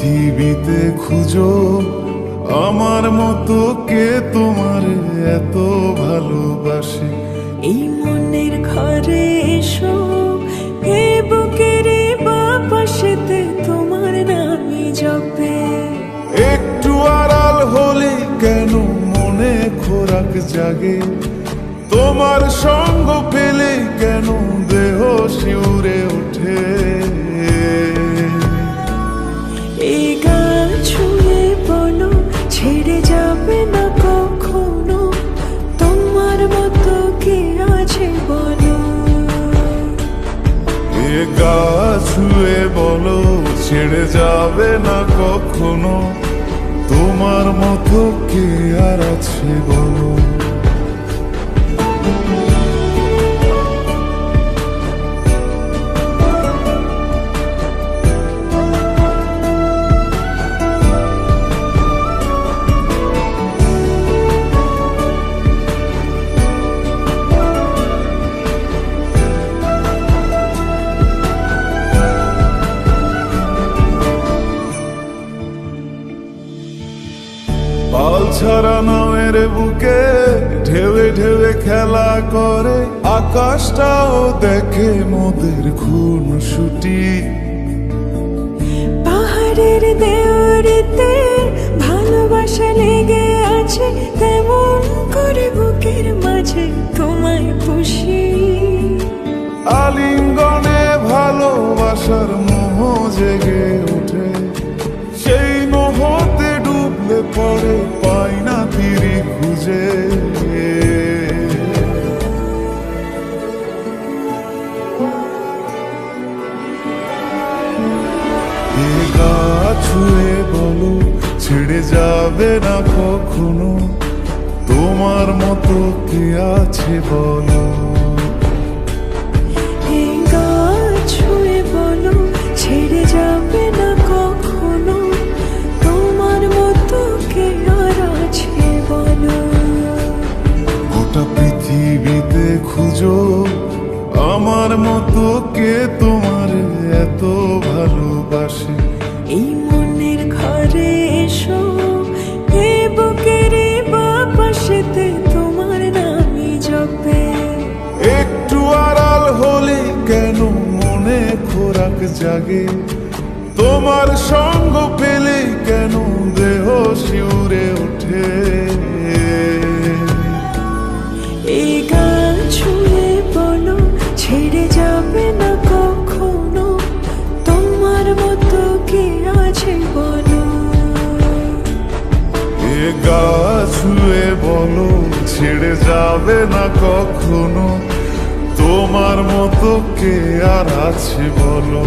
পৃথিবীতে খুঁজো আমার মতো কে তোমার এত ভালোবাসে। এই মনের ঘরে এসো, এ বুকের বাপাশেতে তোমার নামই জপে। একটু আড়াল হলে কেন মনে খোরাক জাগে, তোমার সঙ্গ পেলে কেন দেহ শিউরে ওঠে। এই গান ছুঁয়ে বলো ছেড়ে যাবে না কখনো, তোমার মতো কে আছে বলো। এ গা ছুঁয়ে বলো ছেড়ে যাবে না কখনো, তোমার মতো কে আর আছে বলো। পাল ছাড়া নামের বুকে ঢেউে ঢেউে খেলা করে, আকাশটাও দেখে মোদের খুন ছুটি। পাহাড়ের দেওয়ারিতে ভালোবাসা লেগে আছে, তেমন করে বুকের মাঝে তোমায় পুষি। আলিঙ্গনে ভালোবাসার মোহ জেগে ওঠে, সেই মোহতে ডুবলে পরে পাই না তীরে খুঁজে। এ গা ছুঁয়ে বলো ছেড়ে যাবে না কখনো, তোমার মতো কে আছে বলো। এই গান ছুঁয়ে বলো ছেড়ে যাবে না কখনো, তোমার মতো কে আর আছে বলো। গোটা পৃথিবীতে খুঁজো আমার মতো কে তোমার এত ভালোবাসে। এই মনের ঘরে এসো, এ বুকের বাপাশেতে তোমার নামই জপে। একটু আড়াল হলে কেন মনে খোরাক জাগে, তোমার সঙ্গ পেলে কেন দেহ শিউরে ওঠে। এই গান ছুঁয়ে বলো ছেড়ে যাবে না কখনো, তোমার মতো কে আছে বলো। এ গা ছুঁয়ে বলো ছেড়ে যাবে না কখনো, তোমার মতো কে আর আছে বলো।